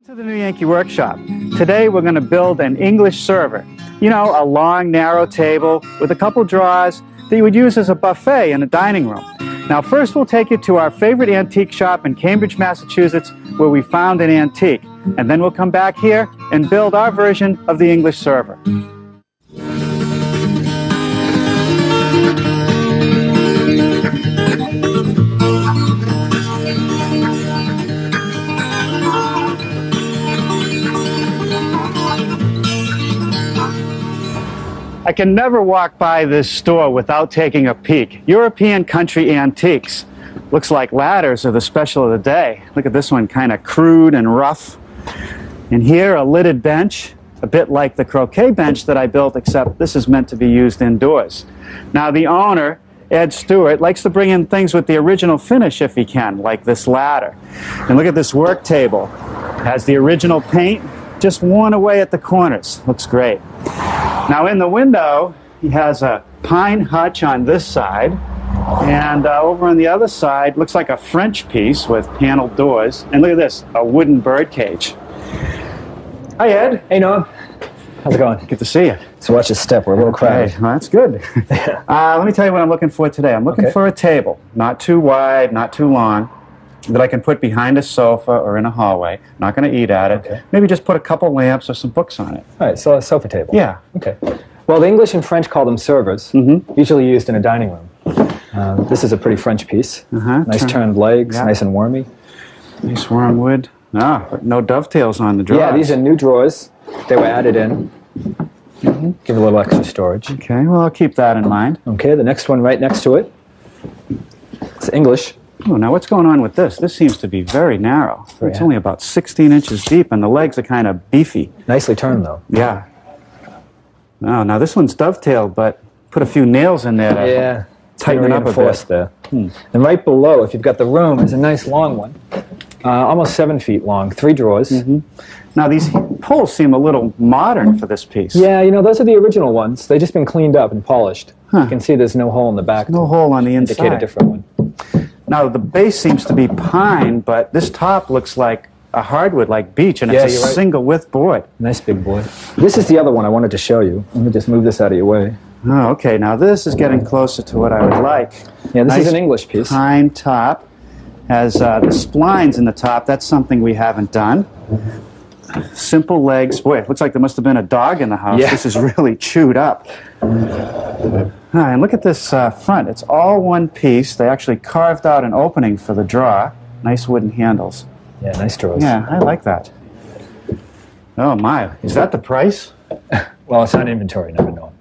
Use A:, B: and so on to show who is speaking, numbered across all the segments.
A: To the new Yankee workshop. Today we're going to build an English server. You know, a long, narrow table with a couple drawers that you would use as a buffet in a dining room. Now first we'll take you to our favorite antique shop in Cambridge, Massachusetts, where we found an antique. And then we'll come back here and build our version of the English server. I can never walk by this store without taking a peek. European country antiques. Looks like ladders are the special of the day. Look at this one, kind of crude and rough. And here, a lidded bench, a bit like the croquet bench that I built, except this is meant to be used indoors. Now the owner, Ed Stewart, likes to bring in things with the original finish if he can, like this ladder. And look at this work table. It has the original paint, just worn away at the corners. Looks great. Now in the window, he has a pine hutch on this side, and over on the other side, looks like a French piece with paneled doors. And look at this, a wooden bird cage. Hi, Ed.
B: Hey, Noam. How's it going?
A: Good to see you.
B: So watch your step. We're a little crowded.
A: Well, that's good. Let me tell you what I'm looking for today. I'm looking for a table, not too wide, not too long, that I can put behind a sofa or in a hallway. Not going to eat at it. Maybe just put a couple lamps or some books on it.
B: All right, so a sofa table.
A: Yeah.
B: Okay. Well, the English and French call them servers, usually used in a dining room. This is a pretty French piece. Nice turned legs, nice and wormy.
A: Nice warm wood. No dovetails on the drawers.
B: Yeah, these are new drawers. They were added in. Give a little extra storage.
A: Okay, well, I'll keep that in mind.
B: Okay, the next one right next to it. It's English.
A: Oh, now what's going on with this? This seems to be very narrow. It's only about 16 inches deep, and the legs are kind of beefy.
B: Nicely turned, though.
A: Yeah. Oh, now this one's dovetailed, but put a few nails in there to tighten it up a bit.
B: There. And right below, if you've got the room, is a nice long one. Almost 7 feet long, 3 drawers.
A: Now these poles seem a little modern for this piece.
B: Yeah, you know, those are the original ones. They've just been cleaned up and polished. You can see there's no hole in the back.
A: No hole on the inside.
B: Indicate a different one.
A: Now the base seems to be pine, but this top looks like a hardwood, like beech, and it's a single width board.
B: Nice big board. This is the other one I wanted to show you. Let me just move this out of your way.
A: Oh, okay. Now this is getting closer to what I would like.
B: Yeah, this is an English piece.
A: Pine top. Has the splines in the top. That's something we haven't done. Simple legs. Boy, it looks like there must have been a dog in the house. This is really chewed up. And look at this front. It's all one piece. They actually carved out an opening for the drawer. Nice wooden handles.
B: Yeah, nice drawers.
A: Yeah, I like that. Oh my, is that the price?
B: Well, it's on inventory, never know.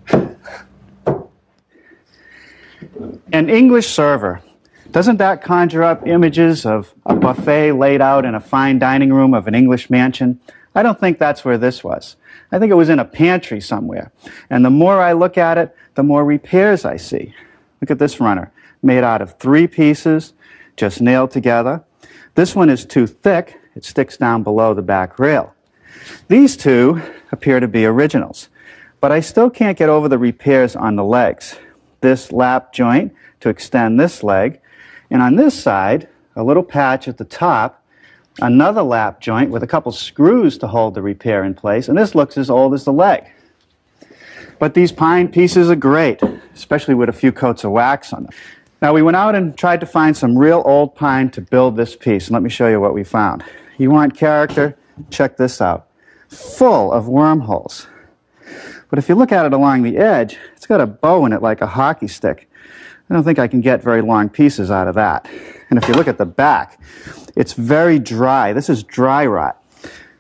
A: An English server. Doesn't that conjure up images of a buffet laid out in a fine dining room of an English mansion? I don't think that's where this was. I think it was in a pantry somewhere. And the more I look at it, the more repairs I see. Look at this runner, made out of 3 pieces, just nailed together. This one is too thick. It sticks down below the back rail. These 2 appear to be originals, but I still can't get over the repairs on the legs. This lap joint to extend this leg, and on this side, a little patch at the top, another lap joint with a couple screws to hold the repair in place, and this looks as old as the leg. But these pine pieces are great, especially with a few coats of wax on them. Now we went out and tried to find some real old pine to build this piece, and let me show you what we found. You want character? Check this out. Full of wormholes. But if you look at it along the edge, it's got a bow in it like a hockey stick. I don't think I can get very long pieces out of that. And if you look at the back, it's very dry. This is dry rot.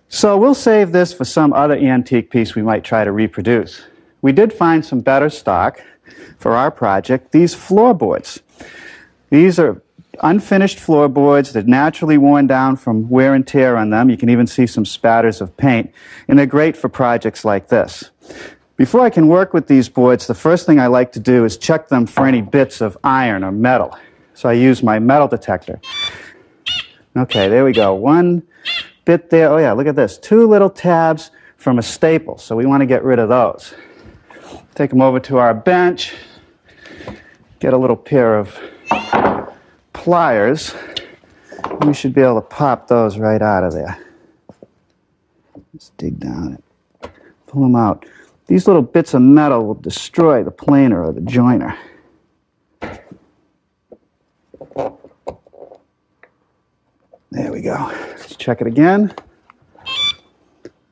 A: So we'll save this for some other antique piece we might try to reproduce. We did find some better stock for our project, these floorboards. These are unfinished floorboards. They're naturally worn down from wear and tear on them. You can even see some spatters of paint. And they're great for projects like this. Before I can work with these boards, the first thing I like to do is check them for any bits of iron or metal. So I use my metal detector. Okay, there we go. 1 bit there. Oh yeah, look at this. 2 little tabs from a staple. So we want to get rid of those. Take them over to our bench. Get a little pair of pliers. We should be able to pop those right out of there. Let's dig down it. Pull them out. These little bits of metal will destroy the planer or the joiner. There we go. Let's check it again.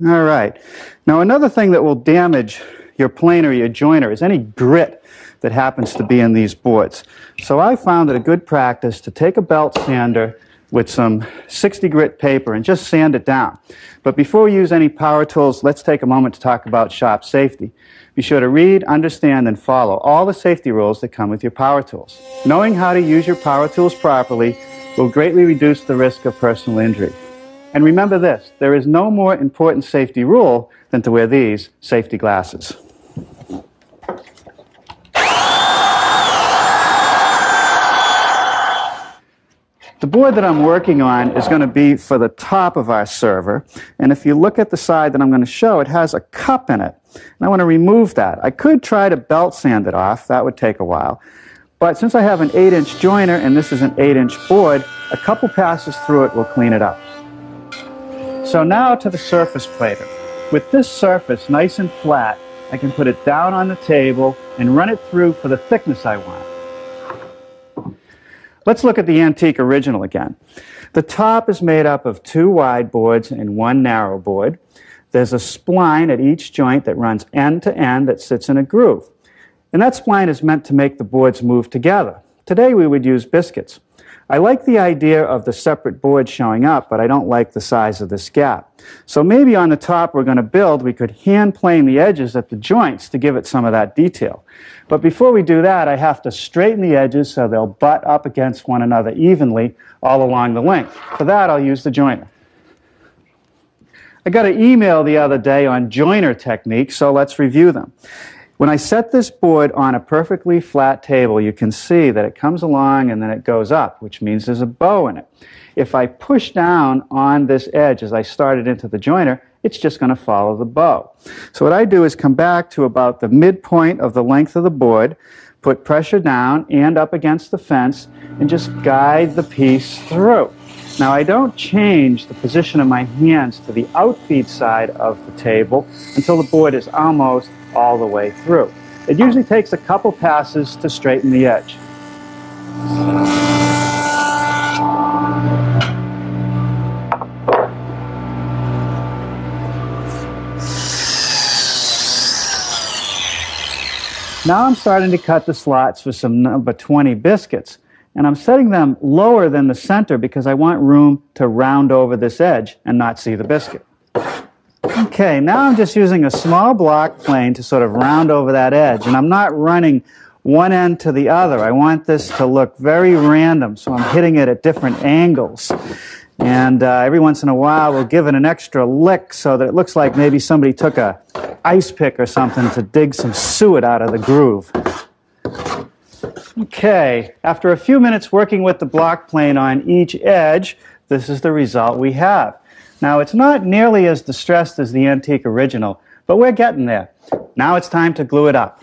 A: All right. Now another thing that will damage your planer or your joiner is any grit that happens to be in these boards. So I found it a good practice to take a belt sander with some 60 grit paper and just sand it down. But before we use any power tools, let's take a moment to talk about shop safety. Be sure to read, understand, and follow all the safety rules that come with your power tools. Knowing how to use your power tools properly will greatly reduce the risk of personal injury. And remember this, there is no more important safety rule than to wear these safety glasses. The board that I'm working on is going to be for the top of our server, and if you look at the side that I'm going to show, it has a cup in it, and I want to remove that. I could try to belt sand it off, that would take a while, but since I have an 8-inch joiner and this is an 8-inch board, a couple passes through it will clean it up. So now to the surface plater. With this surface nice and flat, I can put it down on the table and run it through for the thickness I want. Let's look at the antique original again. The top is made up of 2 wide boards and 1 narrow board. There's a spline at each joint that runs end to end that sits in a groove. And that spline is meant to make the boards move together. Today we would use biscuits. I like the idea of the separate board showing up, but I don't like the size of this gap. So maybe on the top we could hand plane the edges at the joints to give it some of that detail. But before we do that, I have to straighten the edges so they'll butt up against one another evenly all along the length. For that, I'll use the joiner. I got an email the other day on joiner techniques, so let's review them. When I set this board on a perfectly flat table, you can see that it comes along and then it goes up, which means there's a bow in it. If I push down on this edge as I start it into the joiner, it's just going to follow the bow. So what I do is come back to about the midpoint of the length of the board, put pressure down and up against the fence, and just guide the piece through. Now I don't change the position of my hands to the outfeed side of the table until the board is almost all the way through. It usually takes a couple passes to straighten the edge. Now I'm starting to cut the slots for some number 20 biscuits, and I'm setting them lower than the center because I want room to round over this edge and not see the biscuit. Okay, now I'm just using a small block plane to sort of round over that edge, and I'm not running one end to the other. I want this to look very random, so I'm hitting it at different angles. And every once in a while we'll give it an extra lick so that it looks like maybe somebody took a ice pick or something to dig some suet out of the groove. Okay, after a few minutes working with the block plane on each edge, this is the result we have. Now, it's not nearly as distressed as the antique original, but we're getting there. Now it's time to glue it up.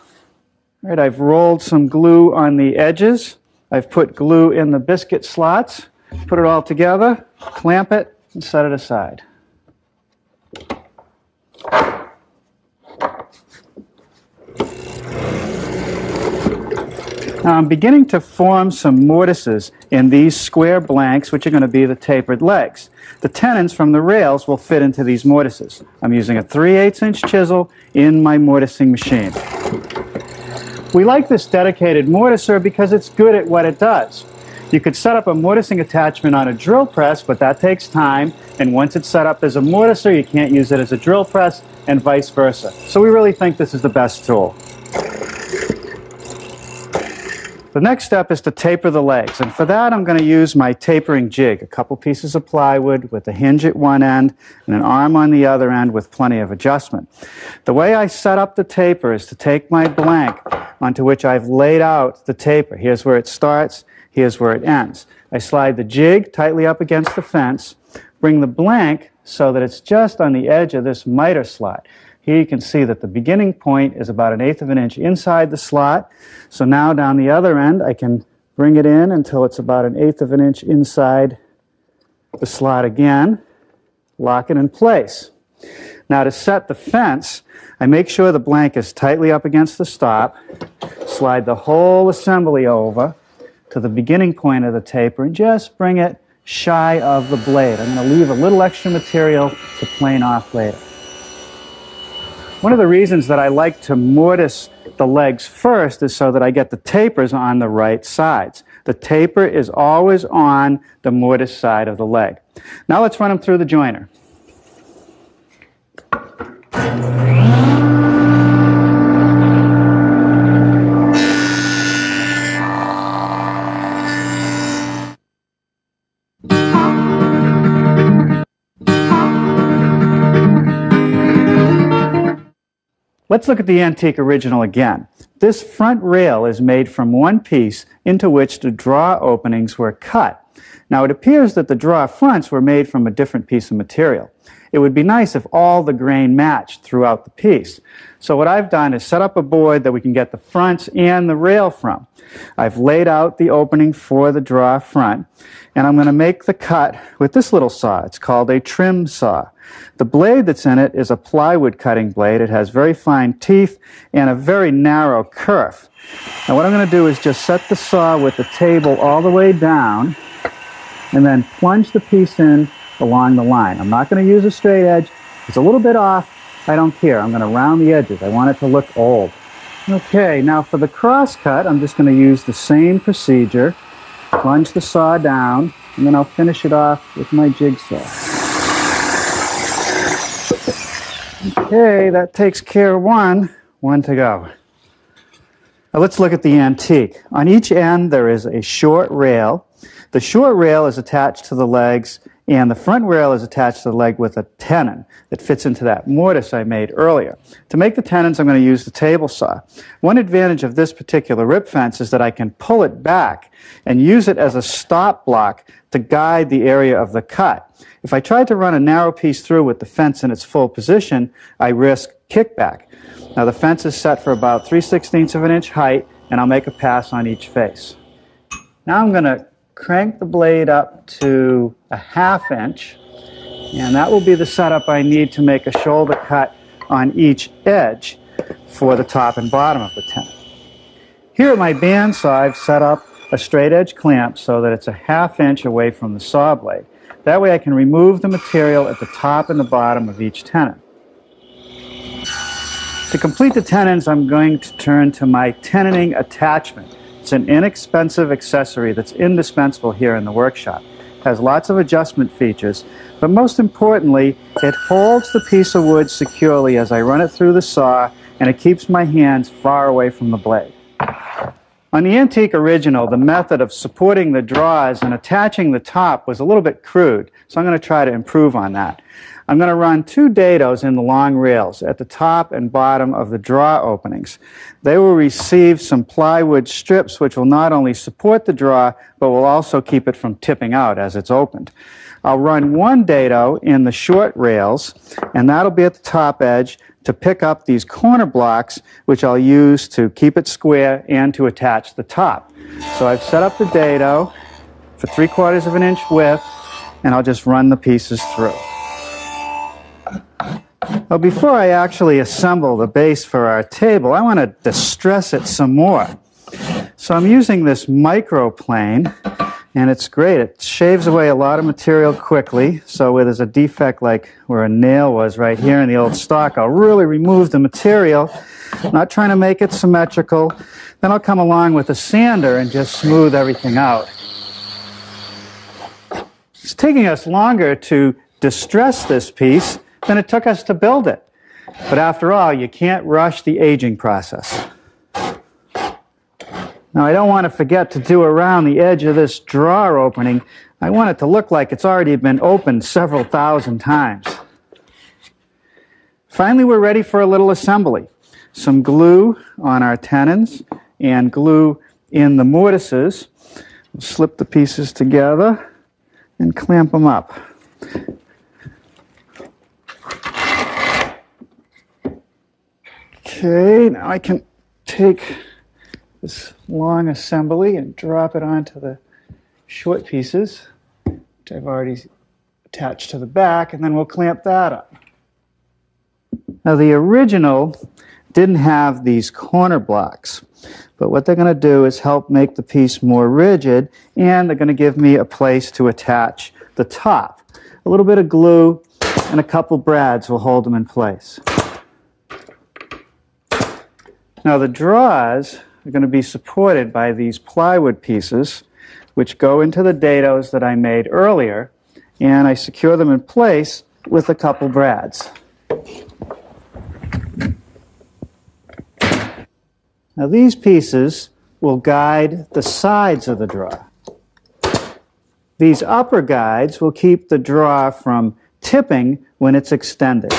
A: All right, I've rolled some glue on the edges. I've put glue in the biscuit slots. Put it all together, clamp it, and set it aside. Now I'm beginning to form some mortises in these square blanks, which are going to be the tapered legs. The tenons from the rails will fit into these mortises. I'm using a 3/8" chisel in my mortising machine. We like this dedicated mortiser because it's good at what it does. You could set up a mortising attachment on a drill press, but that takes time, and once it's set up as a mortiser, you can't use it as a drill press, and vice versa. So we really think this is the best tool. The next step is to taper the legs, and for that I'm going to use my tapering jig, a couple pieces of plywood with a hinge at one end and an arm on the other end with plenty of adjustment. The way I set up the taper is to take my blank onto which I've laid out the taper. Here's where it starts, here's where it ends. I slide the jig tightly up against the fence, bring the blank so that it's just on the edge of this miter slot. Here you can see that the beginning point is about 1/8 inch inside the slot. So now down the other end, I can bring it in until it's about 1/8 inch inside the slot again, lock it in place. Now to set the fence, I make sure the blank is tightly up against the stop, slide the whole assembly over to the beginning point of the taper, and just bring it shy of the blade. I'm going to leave a little extra material to plane off later. One of the reasons that I like to mortise the legs first is so that I get the tapers on the right sides. The taper is always on the mortise side of the leg. Now let's run them through the joiner. Let's look at the antique original again. This front rail is made from one piece into which the drawer openings were cut. Now it appears that the drawer fronts were made from a different piece of material. It would be nice if all the grain matched throughout the piece. So what I've done is set up a board that we can get the fronts and the rail from. I've laid out the opening for the drawer front, and I'm going to make the cut with this little saw. It's called a trim saw. The blade that's in it is a plywood cutting blade. It has very fine teeth and a very narrow kerf. Now what I'm going to do is just set the saw with the table all the way down and then plunge the piece in along the line. I'm not going to use a straight edge. If it's a little bit off, I don't care. I'm going to round the edges. I want it to look old. Okay, now for the cross cut, I'm just going to use the same procedure. Plunge the saw down, and then I'll finish it off with my jigsaw. Okay, that takes care of one. One to go. Now let's look at the antique. On each end there is a short rail. The short rail is attached to the legs, and the front rail is attached to the leg with a tenon that fits into that mortise I made earlier. To make the tenons, I'm going to use the table saw. One advantage of this particular rip fence is that I can pull it back and use it as a stop block to guide the area of the cut. If I tried to run a narrow piece through with the fence in its full position, I risk kickback. Now the fence is set for about 3/16 of an inch height, and I'll make a pass on each face. Now I'm going to crank the blade up to a 1/2 inch, and that will be the setup I need to make a shoulder cut on each edge for the top and bottom of the tenon. Here at my bandsaw, I've set up a straight edge clamp so that it's a 1/2 inch away from the saw blade. That way I can remove the material at the top and the bottom of each tenon. To complete the tenons, I'm going to turn to my tenoning attachment. It's an inexpensive accessory that's indispensable here in the workshop. It has lots of adjustment features, but most importantly, it holds the piece of wood securely as I run it through the saw, and it keeps my hands far away from the blade. On the antique original, the method of supporting the drawers and attaching the top was a little bit crude, so I'm going to try to improve on that. I'm going to run 2 dados in the long rails at the top and bottom of the drawer openings. They will receive some plywood strips which will not only support the drawer, but will also keep it from tipping out as it's opened. I'll run 1 dado in the short rails, and that'll be at the top edge to pick up these corner blocks, which I'll use to keep it square and to attach the top. So I've set up the dado for 3/4 of an inch width, and I'll just run the pieces through. Well, before I actually assemble the base for our table, I want to distress it some more. So I'm using this microplane, and it's great. It shaves away a lot of material quickly, so where there's a defect like where a nail was right here in the old stock, I'll really remove the material, not trying to make it symmetrical. Then I'll come along with a sander and just smooth everything out. It's taking us longer to distress this piece than it took us to build it. But after all, you can't rush the aging process. Now, I don't want to forget to do around the edge of this drawer opening. I want it to look like it's already been opened several thousand times. Finally, we're ready for a little assembly. Some glue on our tenons and glue in the mortises. We'll slip the pieces together and clamp them up. Okay, now I can take this long assembly and drop it onto the short pieces, which I've already attached to the back, and then we'll clamp that up. Now the original didn't have these corner blocks, but what they're going to do is help make the piece more rigid, and they're going to give me a place to attach the top. A little bit of glue and a couple brads will hold them in place. Now the drawers are going to be supported by these plywood pieces, which go into the dados that I made earlier, and I secure them in place with a couple brads. Now these pieces will guide the sides of the drawer. These upper guides will keep the drawer from tipping when it's extended.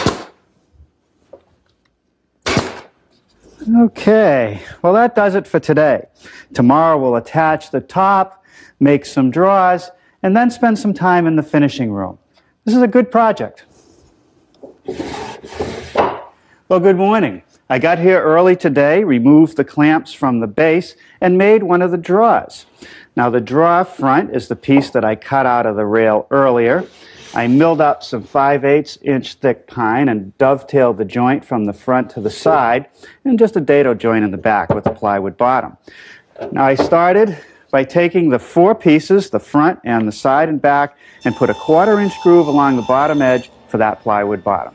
A: Okay, well that does it for today. Tomorrow we'll attach the top, make some drawers, and then spend some time in the finishing room. This is a good project. Well, good morning. I got here early today, removed the clamps from the base, and made one of the drawers. Now the drawer front is the piece that I cut out of the rail earlier. I milled up some 5/8 inch thick pine and dovetailed the joint from the front to the side, and just a dado joint in the back with a plywood bottom. Now I started by taking the 4 pieces, the front and the side and back, and put a 1/4 inch groove along the bottom edge for that plywood bottom.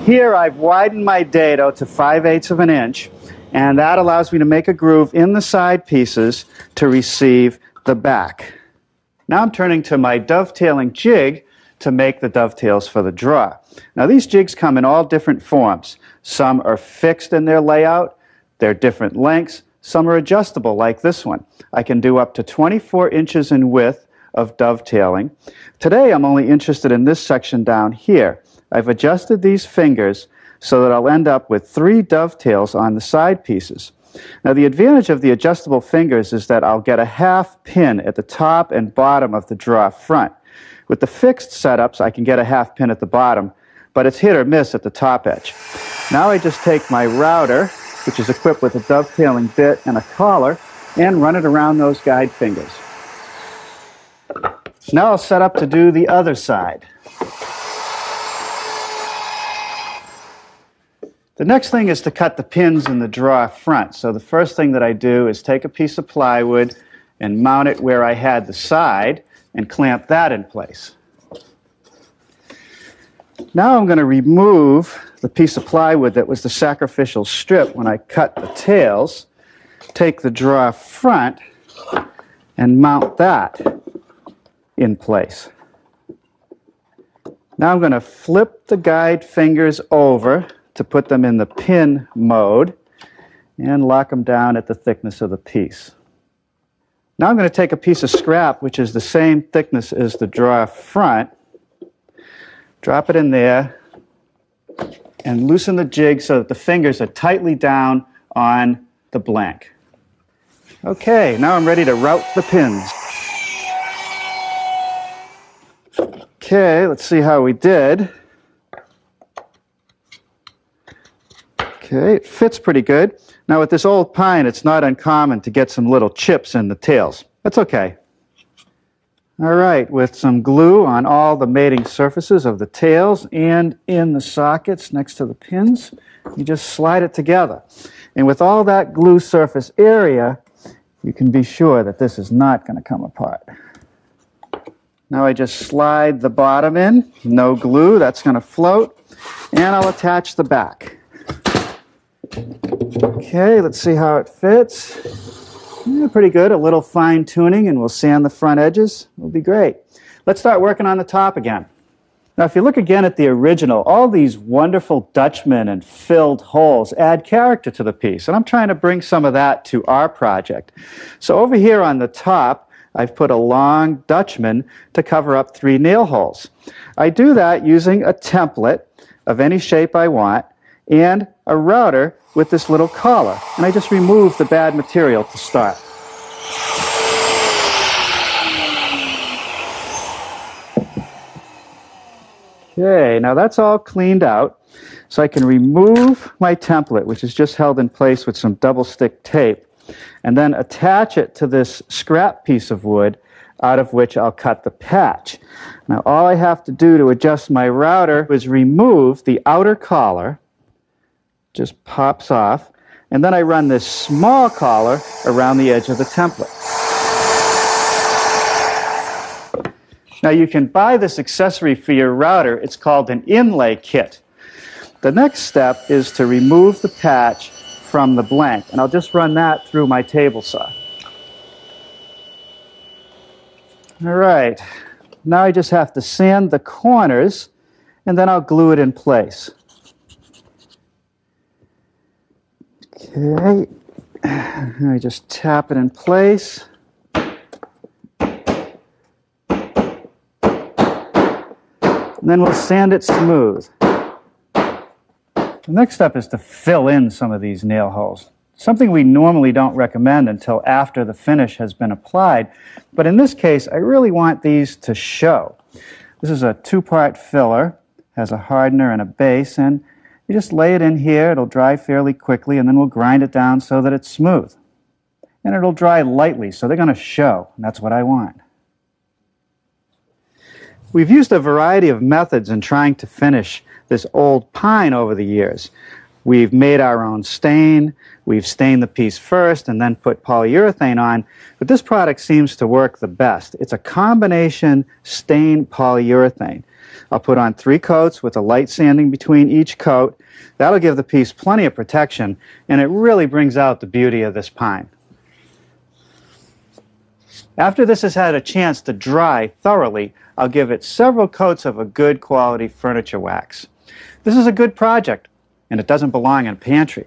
A: Here I've widened my dado to 5/8 of an inch, and that allows me to make a groove in the side pieces to receive the back. Now I'm turning to my dovetailing jig to make the dovetails for the drawer. Now these jigs come in all different forms. Some are fixed in their layout, they're different lengths, some are adjustable like this one. I can do up to 24 inches in width of dovetailing. Today I'm only interested in this section down here. I've adjusted these fingers so that I'll end up with 3 dovetails on the side pieces. Now the advantage of the adjustable fingers is that I'll get a half pin at the top and bottom of the drawer front. With the fixed setups I can get a half pin at the bottom, but it's hit or miss at the top edge. Now I just take my router, which is equipped with a dovetailing bit and a collar, and run it around those guide fingers. Now I'll set up to do the other side. The next thing is to cut the pins in the drawer front. So the first thing that I do is take a piece of plywood and mount it where I had the side and clamp that in place. Now I'm going to remove the piece of plywood that was the sacrificial strip when I cut the tails, take the drawer front, and mount that in place. Now I'm going to flip the guide fingers over to put them in the pin mode and lock them down at the thickness of the piece. Now I'm going to take a piece of scrap which is the same thickness as the drawer front, drop it in there, and loosen the jig so that the fingers are tightly down on the blank. Okay, now I'm ready to route the pins. Okay, let's see how we did. Okay, it fits pretty good. Now with this old pine, it's not uncommon to get some little chips in the tails. That's okay. All right, with some glue on all the mating surfaces of the tails and in the sockets next to the pins, you just slide it together. And with all that glue surface area, you can be sure that this is not going to come apart. Now I just slide the bottom in, no glue, that's going to float, and I'll attach the back. Okay, let's see how it fits. Yeah, pretty good. A little fine tuning and we'll sand the front edges. It'll be great. Let's start working on the top again. Now if you look again at the original, all these wonderful Dutchmen and filled holes add character to the piece, and I'm trying to bring some of that to our project. So over here on the top, I've put a long Dutchman to cover up 3 nail holes. I do that using a template of any shape I want and a router with this little collar, and I just remove the bad material to start. Okay, now that's all cleaned out, so I can remove my template, which is just held in place with some double stick tape, and then attach it to this scrap piece of wood out of which I'll cut the patch. Now all I have to do to adjust my router is remove the outer collar, just pops off, and then I run this small collar around the edge of the template. Now you can buy this accessory for your router. It's called an inlay kit. The next step is to remove the patch from the blank, and I'll just run that through my table saw. All right, now I just have to sand the corners, and then I'll glue it in place. Okay, I just tap it in place. And then we'll sand it smooth. The next step is to fill in some of these nail holes. Something we normally don't recommend until after the finish has been applied, but in this case I really want these to show. This is a two-part filler, has a hardener and a base, and you just lay it in here. It'll dry fairly quickly, and then we'll grind it down so that it's smooth. And it'll dry lightly, so they're going to show, and that's what I want. We've used a variety of methods in trying to finish this old pine over the years. We've made our own stain, we've stained the piece first and then put polyurethane on, but this product seems to work the best. It's a combination stain polyurethane. I'll put on 3 coats with a light sanding between each coat. That'll give the piece plenty of protection, and it really brings out the beauty of this pine. After this has had a chance to dry thoroughly, I'll give it several coats of a good quality furniture wax. This is a good project, and it doesn't belong in a pantry.